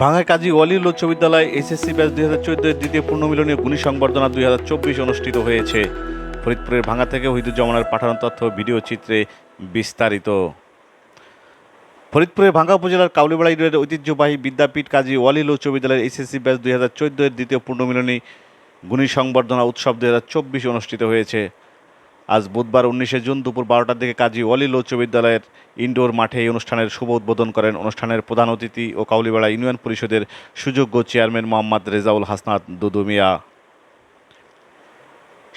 ভাঙ্গায় কাজী ওয়ালিউল্লাহ উচ্চ বিদ্যালয় SSC batch 2014 এর দ্বিতীয় পূর্ণমিলনীয় গুণী সংবর্ধনা 2024 অনুষ্ঠিত হয়েছে। ফরিদপুরের ভাঙ্গা থেকে ওহিদুজ্জামানের পাঠানো তথ্য ভিডিও চিত্রে বিস্তারিত। ফরিদপুরের ভাঙ্গা উপজেলার কাউলিপাড়া ইউনিয়নের ঐতিহ্যবাহী বিদ্যাপীঠ কাজী ওয়ালিউল্লাহ উচ্চ বিদ্যালয়ের এসএসসি ব্যাচ 2014 এর দ্বিতীয় পূর্ণমিলনী গুণী সংবর্ধনা উৎসব 2024 অনুষ্ঠিত হয়েছে। আজ বুধবার 19 জুন দুপুর 12টার দিকে কাজী ওয়ালিউল্লাহ উচ্চ বিদ্যালয়ের ইনডোর মাঠে এই অনুষ্ঠানের শুভ উদ্বোধন করেন অনুষ্ঠানের প্রধান অতিথি ও কাউলিপাড়া ইউনিয়ন পরিষদের সুযোগ্য চেয়ারম্যান মোহাম্মদ রেজাউল হাসনাত দুদু মিয়া।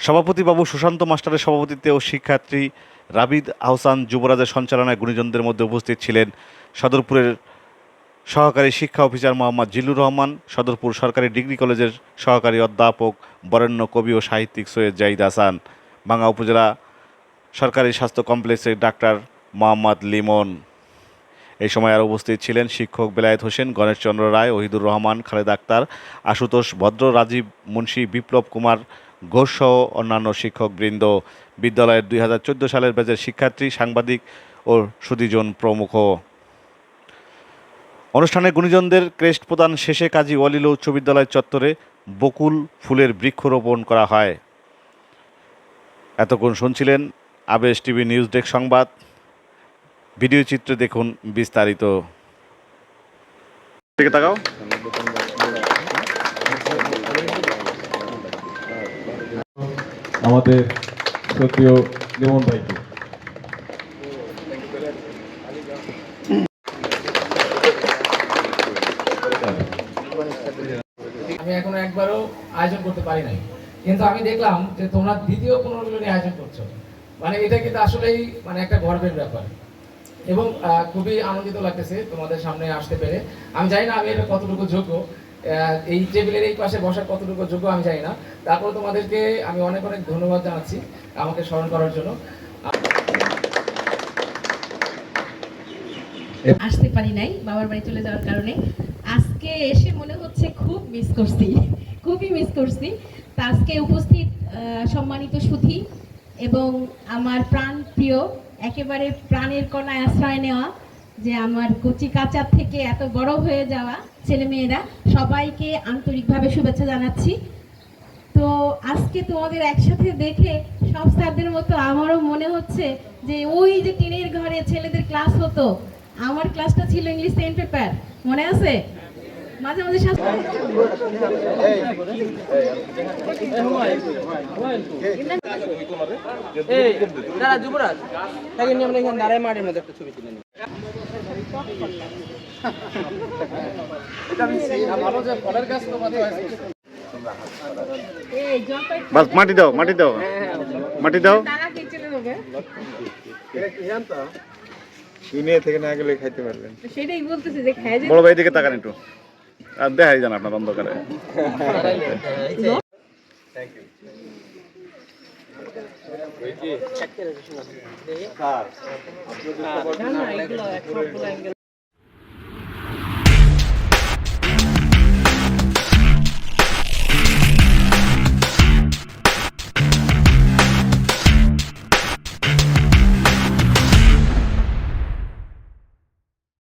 সভাপতি বাবু সুশান্ত মাস্টারের সভাপতিত্বে ও শিক্ষার্থী রাবিদ আহসান যুবরাজের সঞ্চালনায় গুণীজনদের মধ্যে উপস্থিত ছিলেন সদরপুরের সহকারী শিক্ষা অফিসার মোহাম্মদ জিল্লুর রহমান, সদরপুর সরকারি ডিগ্রি কলেজের সহকারী অধ্যাপক বরেণ্য কবি ও সাহিত্যিক সৈয়দ জাহিদ হাসান, ভাঙ্গা উপজেলা সরকারি স্বাস্থ্য কমপ্লেক্সের ডাক্তার মোহাম্মদ লিমন। এই সময় আরও উপস্থিত ছিলেন শিক্ষক বেলায়েত হোসেন, গণেশচন্দ্র রায়, ওহিদুর রহমান, খালেদা আক্তার, আশুতোষ ভদ্র, রাজীব মুন্সী, বিপ্লব কুমার ঘোষ সহ অন্যান্য শিক্ষকবৃন্দ, বিদ্যালয়ের 2014 সালের ব্যাচের শিক্ষার্থী, সাংবাদিক ও সুধীজন প্রমুখ। অনুষ্ঠানে গুণীজনদের ক্রেস্ট প্রদান শেষে কাজী ওয়ালিউল্লাহ উচ্চ বিদ্যালয় চত্বরে বকুল ফুলের বৃক্ষরোপণ করা হয়। এতক্ষণ শুনছিলেন আবেশ টিভি নিউজ ডেস্ক সংবাদ। ভিডিও চিত্রে দেখুন বিস্তারিত। তাকাও। আমাদের শ্রদ্ধেয় লিমন ভাইকে আমি এখনো একবারও আয়োজন করতে পারি নাই, কিন্তু আমি দেখলাম যে তোমরা দ্বিতীয় পুনর্মিলনী আয়োজন করছো, মানে এটা কিন্তু আসলেই মানে একটা গর্বের ব্যাপার এবং খুবই আনন্দিত লাগতেছে তোমাদের সামনে আসতে পেরে। আমি জানি না আমি এটা কতটুকু যোগ্য, এই টেবিলের এই পাশে বসার কতটুকু যোগ্য আমি জানি না, তারপর তোমাদেরকে আমি অনেক অনেক ধন্যবাদ জানাচ্ছি আমাকে স্মরণ করার জন্য। আসতে পারি নাই বাবার বাড়ি চলে যাওয়ার কারণে। আজকে এসে মনে হচ্ছে খুবই মিস করছি। তা আজকে উপস্থিত সম্মানিত সুধী এবং আমার প্রাণ প্রিয়, একেবারে প্রাণের কণায় আশ্রয় নেওয়া, যে আমার কচি কাচার থেকে এত বড় হয়ে যাওয়া ছেলেমেয়েরা, সবাইকে আন্তরিকভাবে শুভেচ্ছা জানাচ্ছি। তো আজকে তোমাদের একসাথে দেখে সব স্যারদের মতো আমারও মনে হচ্ছে যে ওই যে টিনের ঘরে ছেলেদের ক্লাস হতো, আমার ক্লাসটা ছিল ইংলিশ সেন্ট পেপার, মনে আছে? মাঝে মাঝে যুবরাজ তাকে নিয়ে আমরা এখানে দাঁড়ায় মাঠের মধ্যে একটা ছবি তুলে নিই। বাস মাটি দাও থেকে না গেলে খাইতে পারবেন। সেটাই বলতেছি যে খায় যে বড় ভাই দিকে তাকান একটু, আর দেখাই যান আপনার অন্ধকারে। Thank you.